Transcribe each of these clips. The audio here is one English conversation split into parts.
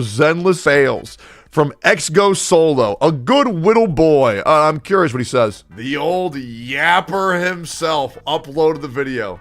Zenless fails from XGO Solo, a good whittle boy. I'm curious what he says. The old yapper himself uploaded the video.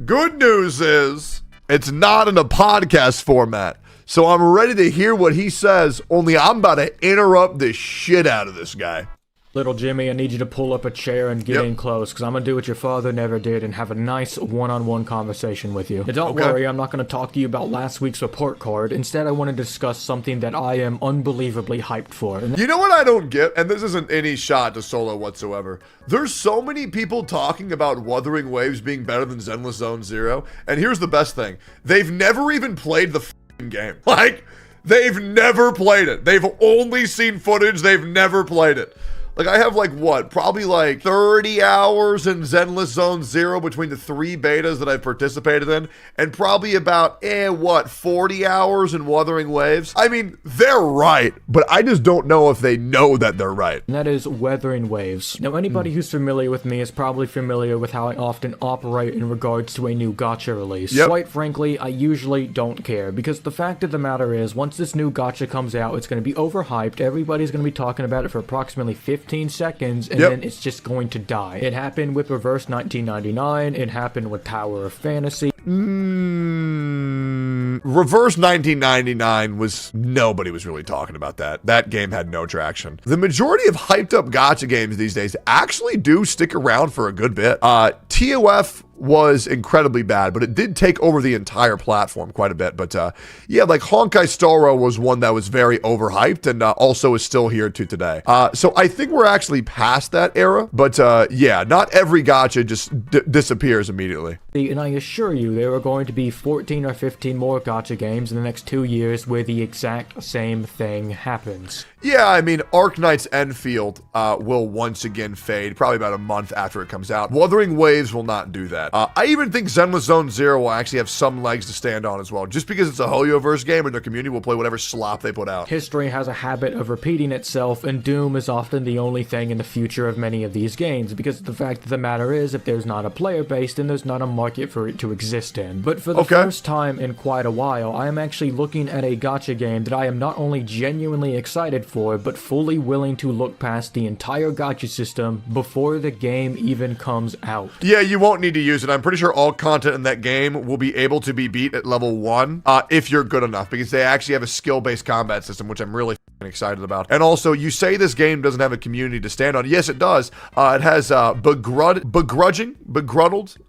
Good news is it's not in a podcast format, so I'm ready to hear what he says, only I'm about to interrupt the shit out of this guy. Little Jimmy, I need you to pull up a chair and get in close, because I'm going to do what your father never did and have a nice one-on-one conversation with you. Now, don't worry, I'm not going to talk to you about last week's report card. Instead, I want to discuss something that I am unbelievably hyped for. You know what I don't get? And this isn't any shot to Solo whatsoever. There's so many people talking about Wuthering Waves being better than Zenless Zone Zero, and here's the best thing. They've never even played the f***ing game. Like, they've never played it. They've only seen footage. They've never played it. Like, I have, like, what? Probably, like, 30 hours in Zenless Zone Zero between the 3 betas that I've participated in, and probably about, 40 hours in Wuthering Waves? I mean, they're right, but I just don't know if they know that they're right. And that is Wuthering Waves. Now, anybody who's familiar with me is probably familiar with how I often operate in regards to a new gacha release. Quite frankly, I usually don't care, because the fact of the matter is, once this new gacha comes out, it's going to be overhyped, everybody's going to be talking about it for approximately 15 seconds, and then it's just going to die. It happened with Reverse 1999, it happened with Tower of Fantasy. Reverse 1999 was, nobody was really talking about that. That game had no traction. The majority of hyped up gacha games these days actually do stick around for a good bit. TOF was incredibly bad, but it did take over the entire platform quite a bit. But yeah, like Honkai Star Rail was one that was very overhyped and also is still here to today. So I think we're actually past that era, but yeah, not every gacha just disappears immediately. And I assure you, there are going to be 14 or 15 more gacha games in the next 2 years where the exact same thing happens. Yeah, I mean, Arknight's Enfield will once again fade, probably about a month after it comes out. Wuthering Waves will not do that. I even think Zenless Zone Zero will actually have some legs to stand on as well, just because it's a Hoyoverse game and their community will play whatever slop they put out. History has a habit of repeating itself, and Doom is often the only thing in the future of many of these games, because the fact of the matter is, if there's not a player base, then there's not a market for it to exist in. But for the first time in quite a while, I am actually looking at a gacha game that I am not only genuinely excited for, but fully willing to look past the entire gacha system before the game even comes out. Yeah, you won't need to use it. I'm pretty sure all content in that game will be able to be beat at level 1 if you're good enough, because they actually have a skill-based combat system, which I'm really excited about. And also, you say this game doesn't have a community to stand on. Yes, it does. It has begrudged,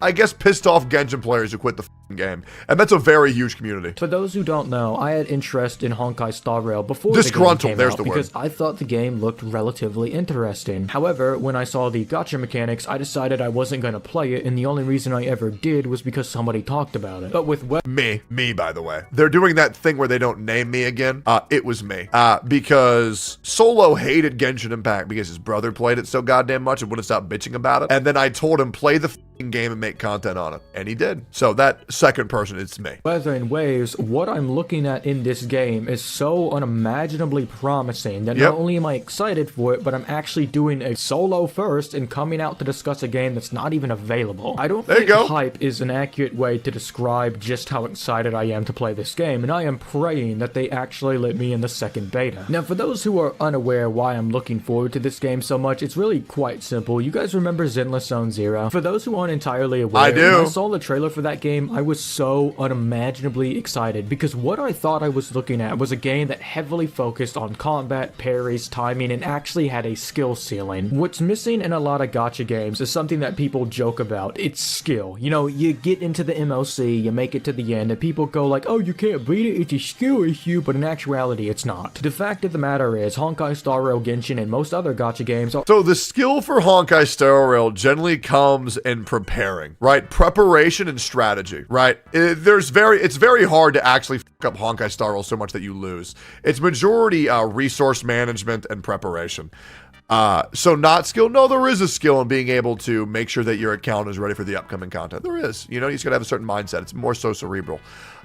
I guess, pissed off Genshin players who quit the game. And that's a very huge community. For those who don't know, I had interest in Honkai Star Rail before the game came out because I thought the game looked relatively interesting. However, when I saw the gacha mechanics, I decided I wasn't going to play it, and the only reason I ever did was because somebody talked about it. But with me, by the way. They're doing that thing where they don't name me again. It was me. Because Solo hated Genshin Impact because his brother played it so goddamn much and wouldn't stop bitching about it. And then I told him, play the game and make content on it. And he did. So that second person, it's me. Wuthering Waves, what I'm looking at in this game is so unimaginably promising that not only am I excited for it, but I'm actually doing a solo first and coming out to discuss a game that's not even available. I don't think hype is an accurate way to describe just how excited I am to play this game, and I am praying that they actually let me in the second beta. Now, for those who are unaware why I'm looking forward to this game so much, it's really quite simple. You guys remember Zenless Zone Zero? For those who aren't entirely aware, I do. When I saw the trailer for that game, I was so unimaginably excited because what I thought I was looking at was a game that heavily focused on combat, parries, timing, and actually had a skill ceiling. What's missing in a lot of gacha games is something that people joke about. It's skill. You know, you get into the MLC, you make it to the end, and people go like, oh, you can't beat it, it's a skill issue, but in actuality, it's not. The fact of the matter is, Honkai Star Rail, Genshin, and most other gacha games are— So the skill for Honkai Star Rail generally comes in preparing, right? Preparation and strategy, right? It's very hard to actually fuck up Honkai Star Rail so much that you lose. It's majority resource management and preparation. So not skill? No, there is a skill in being able to make sure that your account is ready for the upcoming content. There is. You know, you just gotta have a certain mindset. It's more so cerebral.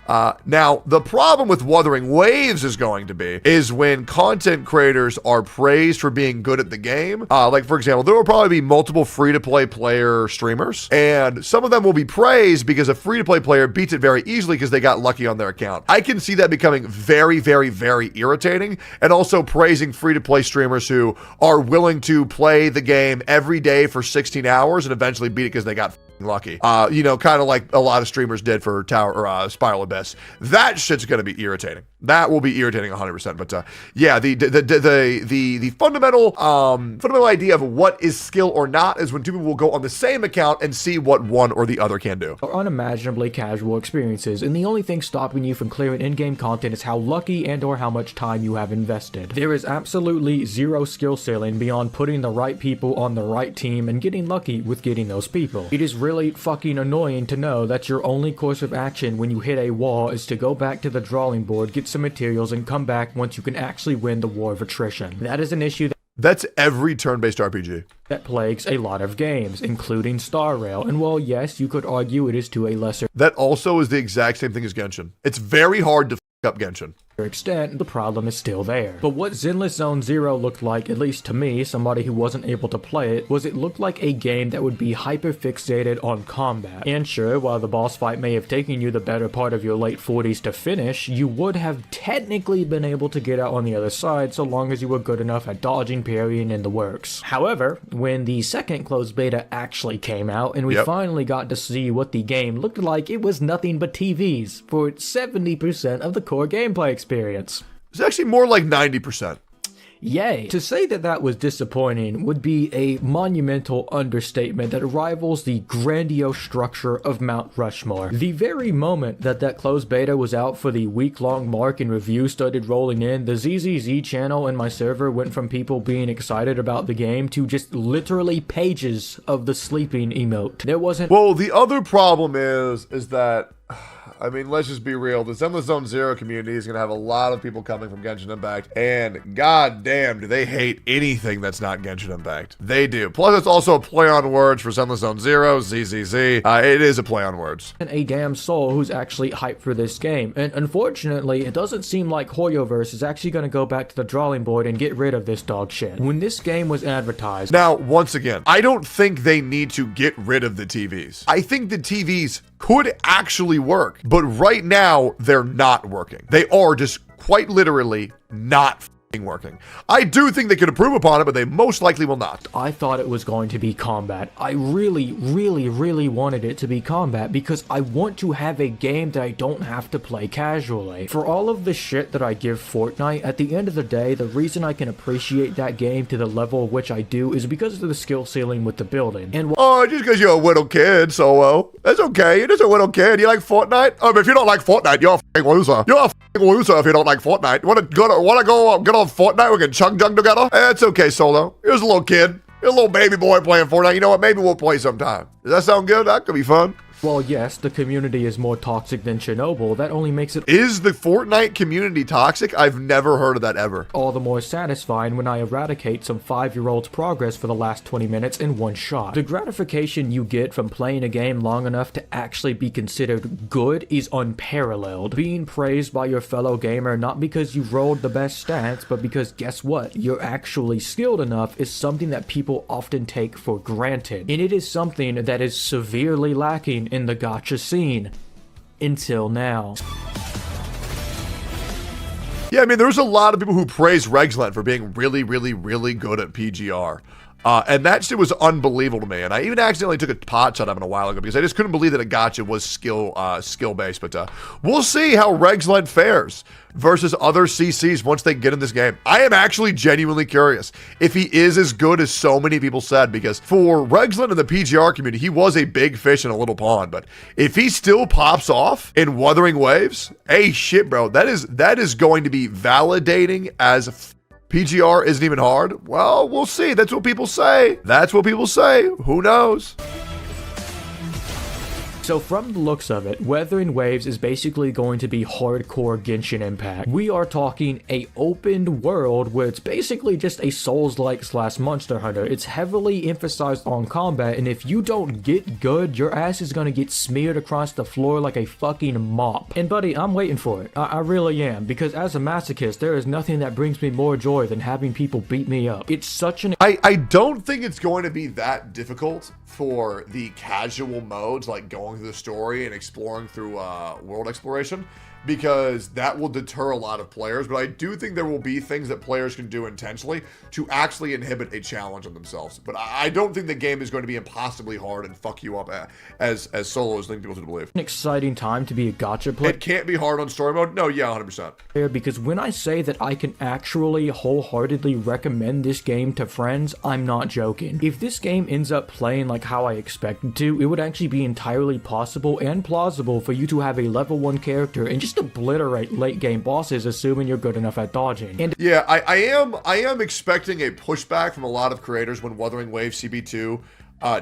Now, the problem with Wuthering Waves is going to be is when content creators are praised for being good at the game. Like, for example, there will probably be multiple free-to-play player streamers, and some of them will be praised because a free-to-play player beats it very easily because they got lucky on their account. I can see that becoming very, very, very irritating, and also praising free-to-play streamers who are willing to play the game every day for 16 hours and eventually beat it because they got lucky. You know, kind of like a lot of streamers did for Tower or Spiral Abyss. That shit's gonna be irritating. That will be irritating 100%. But yeah, the fundamental idea of what is skill or not is when two people will go on the same account and see what one or the other can do. Are unimaginably casual experiences, and the only thing stopping you from clearing in-game content is how lucky and or how much time you have invested. There is absolutely zero skill ceiling beyond putting the right people on the right team and getting lucky with getting those people. It is really fucking annoying to know that your only course of action when you hit a wall is to go back to the drawing board, get some materials, and come back once you can actually win the war of attrition. That is an issue that's every turn-based RPG that plagues a lot of games, including Star Rail, and while yes, you could argue it is to a lesser that also is the exact same thing as Genshin. It's very hard to up Genshin. Extent, the problem is still there. But what Zenless Zone Zero looked like, at least to me, somebody who wasn't able to play it, was it looked like a game that would be hyper-fixated on combat. And sure, while the boss fight may have taken you the better part of your late 40s to finish, you would have technically been able to get out on the other side so long as you were good enough at dodging, parrying, and the works. However, when the second closed beta actually came out and we finally got to see what the game looked like, it was nothing but TVs for 70% of the core gameplay experience. It's actually more like 90%. Yay. To say that that was disappointing would be a monumental understatement that rivals the grandiose structure of Mount Rushmore. The very moment that that closed beta was out for the week-long mark and reviews started rolling in, the ZZZ channel and my server went from people being excited about the game to just literally pages of the sleeping emote. There wasn't... Well, the other problem is that... I mean, let's just be real. The Zenless Zone Zero community is going to have a lot of people coming from Genshin Impact, and goddamn, do they hate anything that's not Genshin Impact. They do. Plus, it's also a play on words for Zenless Zone Zero, ZZZ. It is a play on words. A damn soul who's actually hyped for this game, and unfortunately, it doesn't seem like Hoyoverse is actually going to go back to the drawing board and get rid of this dog shit. When this game was advertised... Now, once again, I don't think they need to get rid of the TVs. I think the TVs could actually work, but right now they're not working. They are just quite literally not working. I do think they could improve upon it, but they most likely will not. I thought it was going to be combat. I really wanted it to be combat because I want to have a game that I don't have to play casually. For all of the shit that I give Fortnite, at the end of the day, the reason I can appreciate that game to the level which I do is because of the skill ceiling with the building. And just because you're a little kid, Solo. That's okay. You're just a little kid. You like Fortnite? If you don't like Fortnite, you're a f***ing loser. You're a f***ing loser if you don't like Fortnite. You wanna go get on Fortnite? We can chug together? It's okay, Solo. Here's a little kid. You're a little baby boy playing Fortnite. You know what? Maybe we'll play sometime. Does that sound good? That could be fun. Well, yes, the community is more toxic than Chernobyl. That only makes it... Is the Fortnite community toxic? I've never heard of that ever. All the more satisfying when I eradicate some 5-year-old's progress for the last 20 minutes in one shot. The gratification you get from playing a game long enough to actually be considered good is unparalleled. Being praised by your fellow gamer not because you rolled the best stats, but because guess what? You're actually skilled enough is something that people often take for granted. And it is something that is severely lacking in the gacha scene until now. Yeah, I mean, there's a lot of people who praise Regzland for being really good at PGR. And that shit was unbelievable to me. And I even accidentally took a pot shot of it a while ago because I just couldn't believe that a gacha was skill-based. But we'll see how Regzland fares versus other CCs once they get in this game. I am actually genuinely curious if he is as good as so many people said, because for Regzland and the PGR community, he was a big fish in a little pond. But if he still pops off in Wuthering Waves, hey, shit, bro, that is going to be validating as PGR isn't even hard. Well, we'll see. That's what people say. Who knows? So from the looks of it, Wuthering Waves is basically going to be hardcore Genshin Impact. We are talking a open world where it's basically just a Souls-like / Monster Hunter. It's heavily emphasized on combat, and if you don't get good, your ass is gonna get smeared across the floor like a fucking mop. And buddy, I'm waiting for it. I really am, because as a masochist, there is nothing that brings me more joy than having people beat me up. It's such an... I don't think it's going to be that difficult for the casual modes, like going through the story and exploring through world exploration, because that will deter a lot of players. But I do think there will be things that players can do intentionally to actually inhibit a challenge on themselves. But I don't think the game is going to be impossibly hard and fuck you up as solo as leading people to believe. An exciting time to be a gacha player. It can't be hard on story mode? No, yeah, 100%. Because when I say that I can actually wholeheartedly recommend this game to friends, I'm not joking. If this game ends up playing like how I expected to, it would actually be entirely possible and plausible for you to have a level 1 character and just obliterate late game bosses, assuming you're good enough at dodging. And yeah, I am expecting a pushback from a lot of creators when Wuthering Waves CB2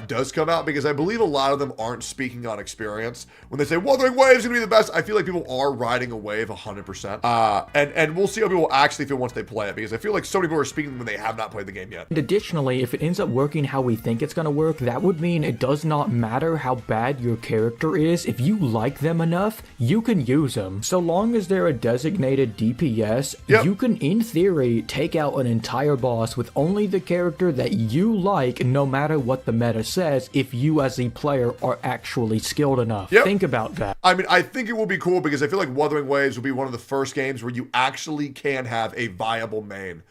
does come out, because I believe a lot of them aren't speaking on experience. When they say Wuthering Waves is gonna be the best, I feel like people are riding a wave 100%. And we'll see how people actually feel once they play it, because I feel like so many people are speaking when they have not played the game yet. Additionally, if it ends up working how we think it's gonna work, that would mean it does not matter how bad your character is. If you like them enough, you can use them. So long as they're a designated DPS, yep, you can, in theory, take out an entire boss with only the character that you like, no matter what the meta says, if you as a player are actually skilled enough. Yep. Think about that. I mean, I think it will be cool, because I feel like Wuthering Waves will be one of the first games where you actually can have a viable main.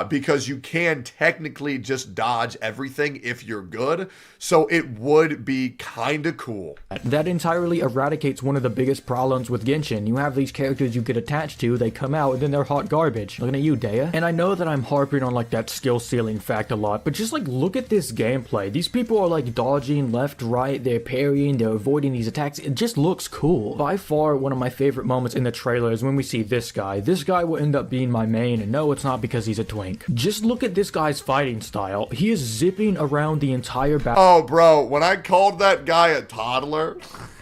Because you can technically just dodge everything if you're good, so it would be kind of cool. That entirely eradicates one of the biggest problems with Genshin. You have these characters you get attached to, they come out, and then they're hot garbage. Looking at you, Dea. And I know that I'm harping on like that skill ceiling fact a lot, but just like look at this gameplay. These people are like dodging left, right, they're parrying, they're avoiding these attacks. It just looks cool. By far, one of my favorite moments in the trailer is when we see this guy. This guy will end up being my main, and no, it's not because he's a twink. Just look at this guy's fighting style. He is zipping around the entire battle. Oh, bro, when I called that guy a toddler,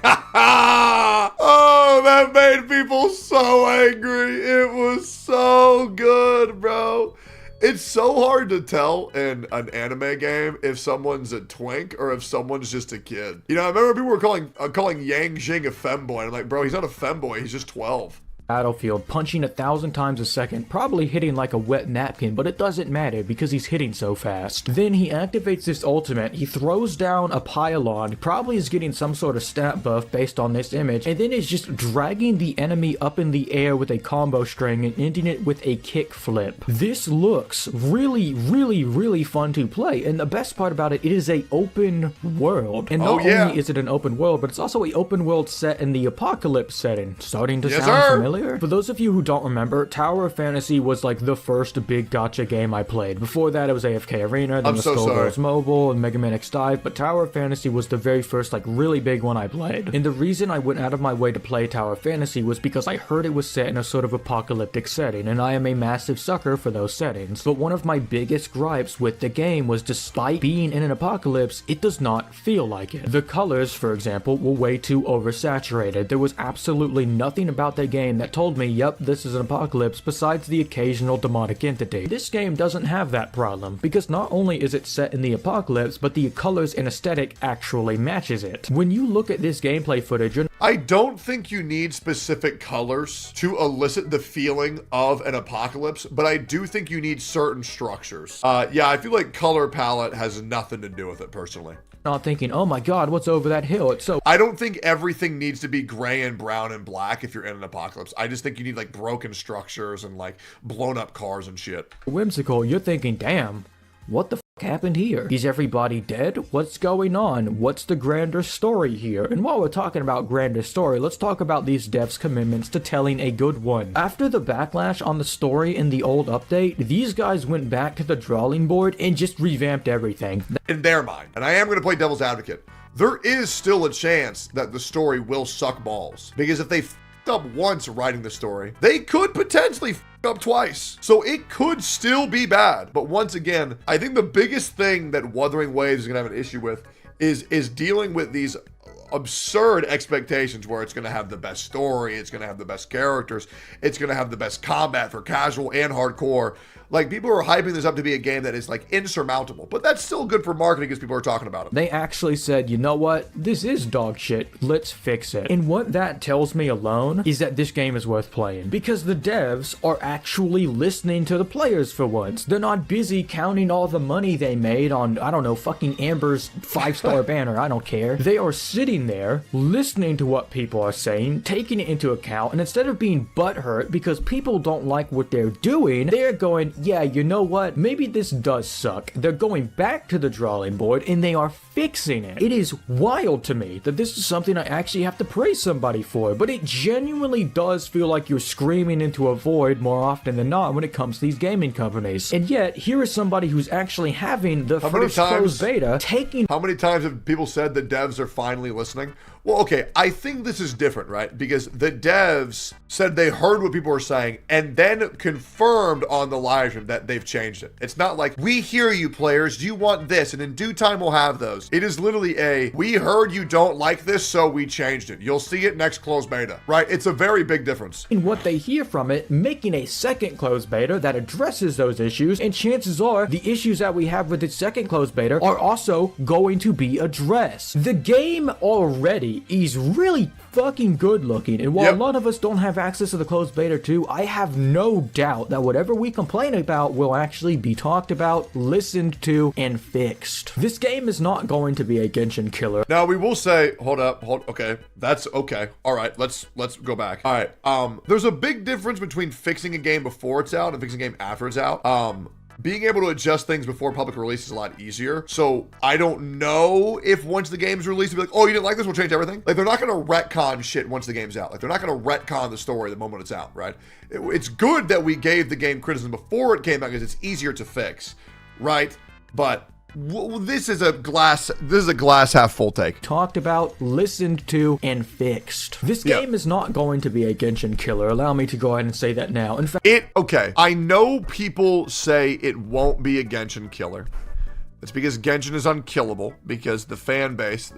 oh, that made people so angry. It was so good, bro. It's so hard to tell in an anime game if someone's a twink or if someone's just a kid. You know, I remember people were calling Yang Jing a femboy. And I'm like, bro, he's not a femboy. He's just 12. Battlefield, punching 1,000 times a second, probably hitting like a wet napkin, but it doesn't matter because he's hitting so fast. Then he activates this ultimate, he throws down a pylon, probably is getting some sort of stat buff based on this image, and then is just dragging the enemy up in the air with a combo string and ending it with a kick flip. This looks really fun to play, and the best part about it, it is a open world. And not only is it an open world, but it's also a open world set in the apocalypse setting. Starting to sound familiar? For those of you who don't remember, Tower of Fantasy was like the first big gacha game I played. Before that, it was AFK Arena, then was Skullgirls Mobile, and Mega Man X Dive, but Tower of Fantasy was the very first like really big one I played. And the reason I went out of my way to play Tower of Fantasy was because I heard it was set in a sort of apocalyptic setting, and I am a massive sucker for those settings. But one of my biggest gripes with the game was, despite being in an apocalypse, it does not feel like it. The colors, for example, were way too oversaturated. There was absolutely nothing about the game that told me, yep, this is an apocalypse, besides the occasional demonic entity. This game doesn't have that problem, because not only is it set in the apocalypse, but the colors and aesthetic actually matches it. When you look at this gameplay footage, I don't think you need specific colors to elicit the feeling of an apocalypse, but I do think you need certain structures. Yeah, I feel like color palette has nothing to do with it, personally. Not thinking, oh my god, what's over that hill? It's so... I don't think everything needs to be gray and brown and black if you're in an apocalypse. I just think you need like broken structures and like blown up cars and shit. Whimsical, you're thinking, damn, what the happened here? Is everybody dead? What's going on? What's the grander story here? And while we're talking about grander story, let's talk about these devs' commitments to telling a good one. After the backlash on the story in the old update, these guys went back to the drawing board and just revamped everything. In their mind, and I am going to play devil's advocate, there is still a chance that the story will suck balls. Because if they f***ed up once writing the story, they could potentially f*** up twice. So it could still be bad. But once again, I think the biggest thing that Wuthering Waves is going to have an issue with is dealing with these absurd expectations where it's going to have the best story, it's going to have the best characters, it's going to have the best combat for casual and hardcore. Like, people are hyping this up to be a game that is, like, insurmountable. But that's still good for marketing because people are talking about it. They actually said, you know what? This is dog shit. Let's fix it. And what that tells me alone is that this game is worth playing. Because the devs are actually listening to the players for once. They're not busy counting all the money they made on, I don't know, fucking Amber's 5-star banner. I don't care. They are sitting there, listening to what people are saying, taking it into account, and instead of being butthurt because people don't like what they're doing, they're going, yeah, you know what? Maybe this does suck. They're going back to the drawing board and they are fixing it. It is wild to me that this is something I actually have to praise somebody for, but it genuinely does feel like you're screaming into a void more often than not when it comes to these gaming companies. And yet, here is somebody who's actually having the first closed beta taking... How many times have people said the devs are finally listening? Well, okay, I think this is different, right? Because the devs said they heard what people were saying and then confirmed on the live stream that they've changed it. It's not like, we hear you players, you want this, and in due time we'll have those. It is literally a, we heard you don't like this, so we changed it. You'll see it next closed beta, right? It's a very big difference. In what they hear from it, making a second closed beta that addresses those issues, and chances are the issues that we have with its second closed beta are also going to be addressed. The game already is really fucking good looking, and while a lot of us don't have access to the closed beta too, I have no doubt that whatever we complain about will actually be talked about, listened to, and fixed. This game is not going to be a Genshin killer. Now we will say, okay, that's okay. All right, let's go back. All right, there's a big difference between fixing a game before it's out and fixing a game after it's out. Being able to adjust things before public release is a lot easier. So I don't know if once the game's released, it'll be like, oh, you didn't like this, we'll change everything. Like, they're not going to retcon shit once the game's out. Like, they're not going to retcon the story the moment it's out, right? It's good that we gave the game criticism before it came out because it's easier to fix, right? But this is a glass half full take. Talked about, listened to, and fixed. This game is not going to be a Genshin killer. Allow me to go ahead and say that now. In fact, okay. I know people say it won't be a Genshin killer. It's because Genshin is unkillable because the fan base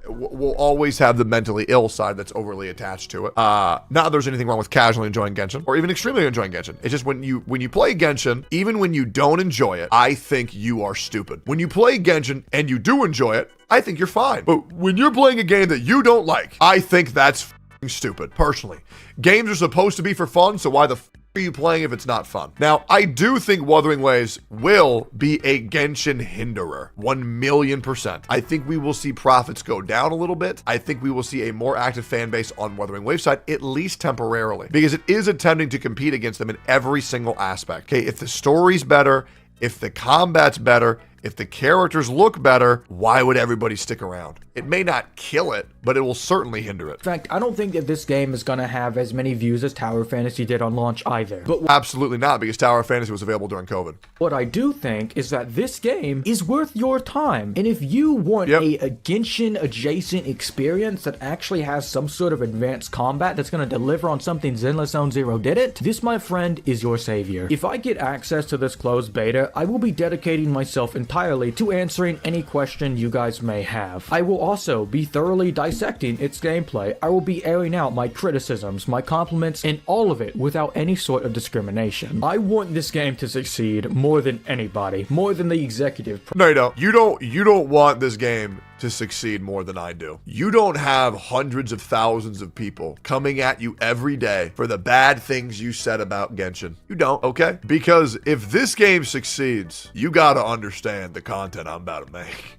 will always have the mentally ill side that's overly attached to it. Not that there's anything wrong with casually enjoying Genshin or even extremely enjoying Genshin. It's just when you play Genshin, even when you don't enjoy it, I think you are stupid. When you play Genshin and you do enjoy it, I think you're fine. But when you're playing a game that you don't like, I think that's f***ing stupid, personally. Games are supposed to be for fun, so why the f*** are you playing if it's not fun? Now, I do think Wuthering Waves will be a Genshin hinderer, 1,000,000%. I think we will see profits go down a little bit. I think we will see a more active fan base on Wuthering Waves side, at least temporarily, because it is attempting to compete against them in every single aspect. Okay, if the story's better, if the combat's better, if the characters look better, why would everybody stick around? It may not kill it, but it will certainly hinder it. In fact, I don't think that this game is going to have as many views as Tower of Fantasy did on launch either. But absolutely not, because Tower of Fantasy was available during COVID. What I do think is that this game is worth your time. And if you want a Genshin adjacent experience that actually has some sort of advanced combat that's going to deliver on something Zenless Zone Zero didn't, this, my friend, is your savior. If I get access to this closed beta, I will be dedicating myself entirely to answering any question you guys may have. I will also be thoroughly dissecting its gameplay. I will be airing out my criticisms, my compliments, and all of it without any sort of discrimination. I want this game to succeed more than anybody, more than the executive. No, you don't. You don't want this game to succeed more than I do. You don't have hundreds of thousands of people coming at you every day for the bad things you said about Genshin. You don't, okay? Because if this game succeeds, you gotta understand the content I'm about to make.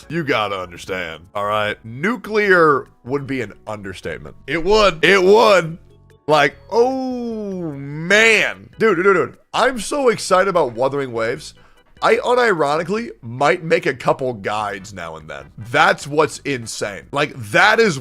You gotta understand, all right? Nuclear would be an understatement. It would. It would. Like, oh, man. Dude. I'm so excited about Wuthering Waves. I unironically might make a couple guides now and then. That's what's insane. Like, that is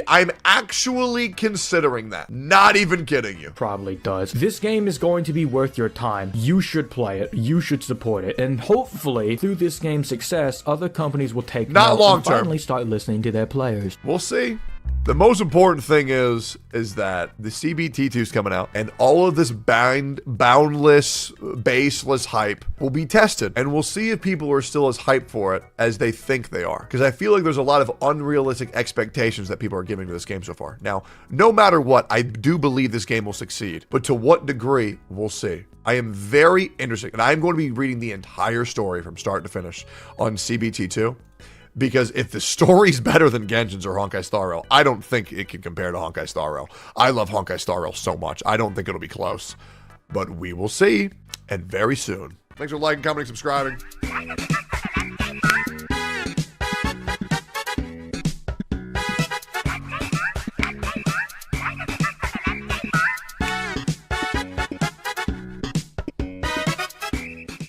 I'm actually considering that. Not even kidding you. Probably does. This game is going to be worth your time. You should play it. You should support it. And hopefully, through this game's success, other companies will take not long term. And finally start listening to their players. We'll see. The most important thing is that the CBT2 is coming out, and all of this boundless, baseless hype will be tested, and we'll see if people are still as hyped for it as they think they are. Because I feel like there's a lot of unrealistic expectations that people are giving to this game so far. Now, no matter what, I do believe this game will succeed, but to what degree, we'll see. I am very interested, and I'm going to be reading the entire story from start to finish on CBT2. Because if the story's better than Genshin's or Honkai Star Rail, I don't think it can compare to Honkai Star Rail. I love Honkai Star Rail so much. I don't think it'll be close. But we will see, and very soon. Thanks for liking, commenting, subscribing.